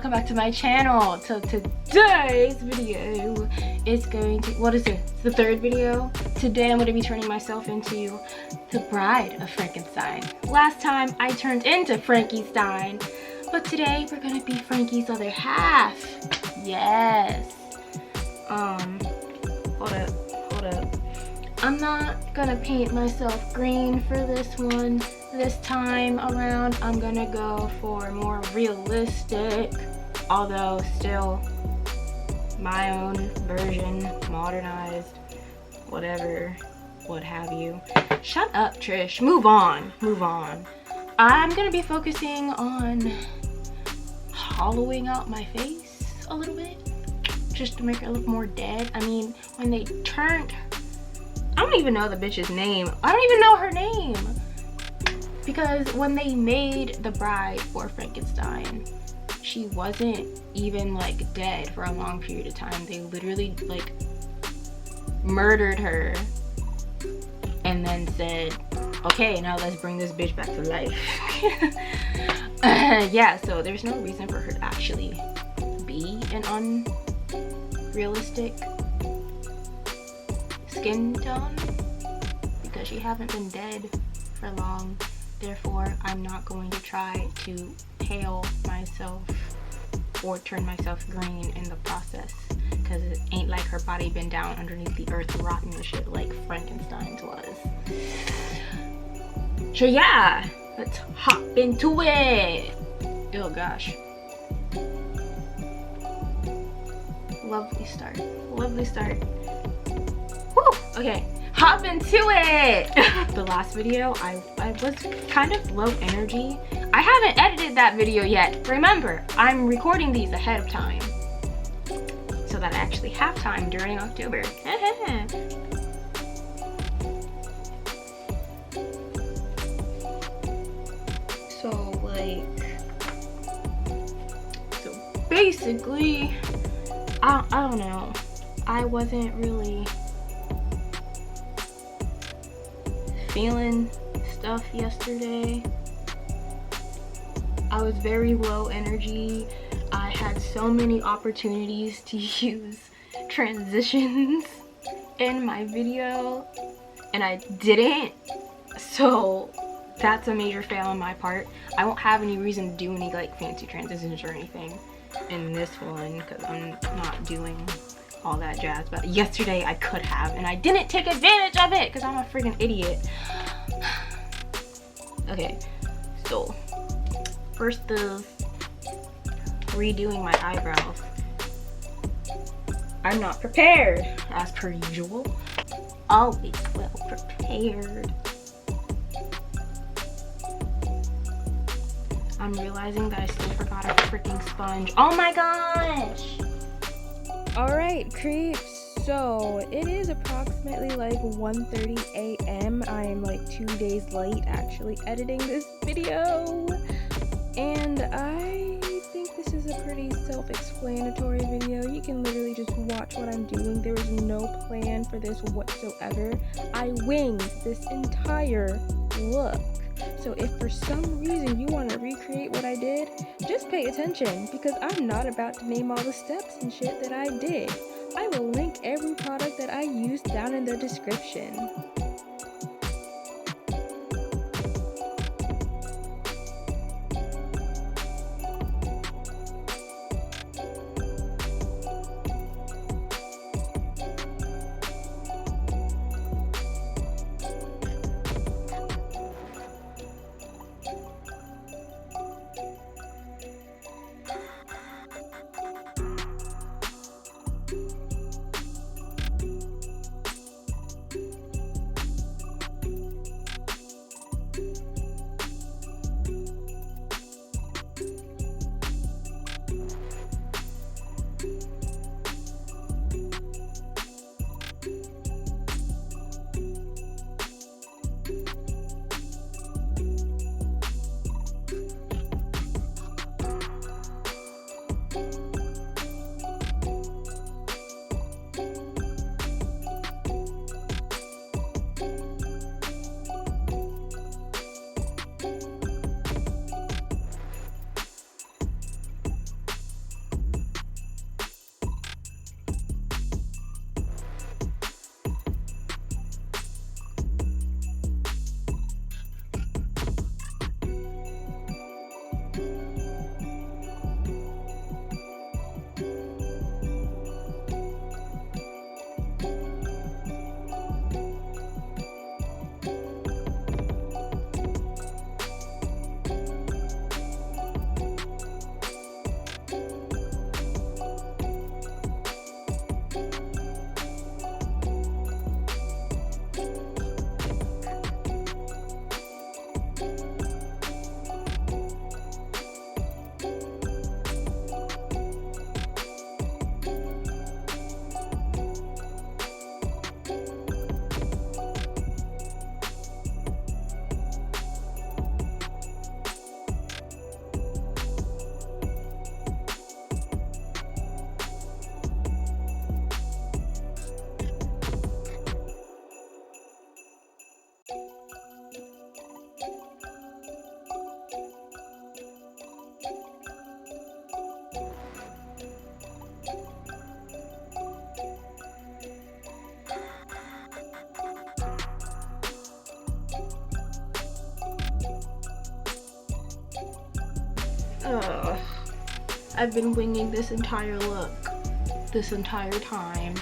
welcome back to my channel. So today's video is going to, what is it? It's the third video. Today I'm going to be turning myself into the Bride of Frankenstein. Last time I turned into Frankenstein, but today we're going to be Frankie's other half. Yes. Hold up. I'm not gonna paint myself green for this one. This time around, I'm gonna go for more realistic, although still my own version, modernized, whatever, what have you. Shut up, Trish. Move on. I'm gonna be focusing on hollowing out my face a little bit, just to make it look more dead. I mean, when they turned, I don't even know the bitch's name. I don't even know her name. Because when they made the bride for Frankenstein, she wasn't even like dead for a long period of time. They literally like murdered her and then said, okay, now let's bring this bitch back to life. Yeah, so there's no reason for her to actually be an unrealistic skin tone because she hasn't been dead for long. Therefore, I'm not going to try to pale myself or turn myself green in the process, because it ain't like her body been down underneath the earth rotting and shit like Frankenstein's was. So yeah, let's hop into it. Oh gosh. Lovely start. Woo! Okay, hop into it! The last video, I was kind of low energy. I haven't edited that video yet. Remember, I'm recording these ahead of time so that I actually have time during October. So basically, I don't know. I wasn't really feeling stuff yesterday. I was very low energy. I had so many opportunities to use transitions in my video and I didn't, so that's a major fail on my part. I won't have any reason to do any like fancy transitions or anything in this one because I'm not doing all that jazz, but yesterday I could have and I didn't take advantage of it because I'm a freaking idiot. Okay, so first is redoing my eyebrows. I'm not prepared as per usual. Always well prepared. I'm realizing that I still forgot a freaking sponge. Oh my gosh! Alright, creeps, so it is approximately like 1:30 a.m. I am like 2 days late actually editing this video, and I think this is a pretty self-explanatory video. You can literally just watch what I'm doing. There was no plan for this whatsoever. I winged this entire look. So if for some reason you want to recreate what I did, just pay attention, because I'm not about to name all the steps and shit that I did. I will link every product that I used down in the description. Ugh. I've been winging this entire look this entire time.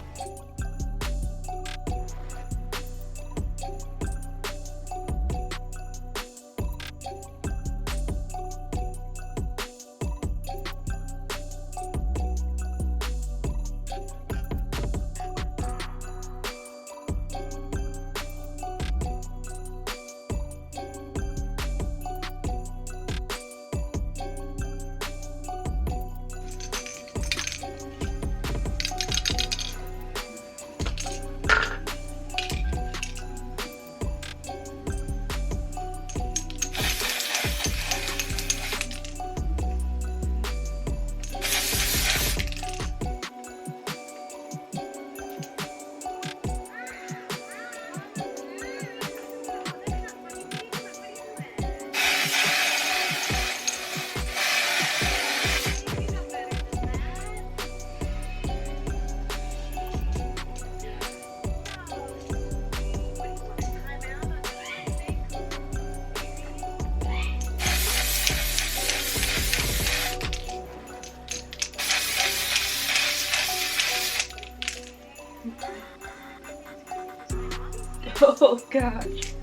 Oh gosh.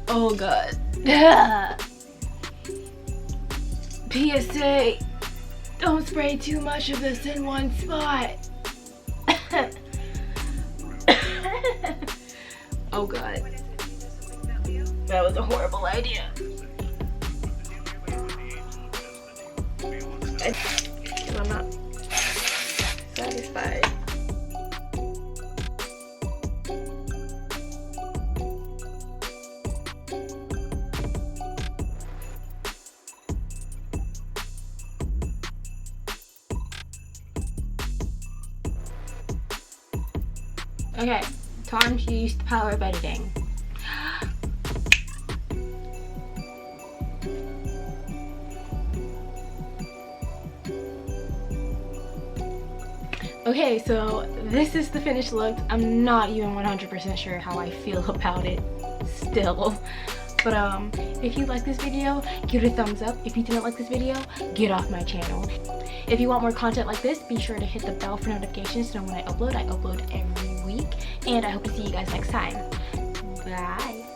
Oh god. PSA, don't spray too much of this in one spot. Oh god. That was a horrible idea. I'm not satisfied. Okay, time to use the power of editing. Okay, so this is the finished look. I'm not even 100% sure how I feel about it still. But if you like this video, give it a thumbs up. If you didn't like this video, get off my channel. If you want more content like this, be sure to hit the bell for notifications to know when I upload. I upload every week. And I hope to see you guys next time. Bye.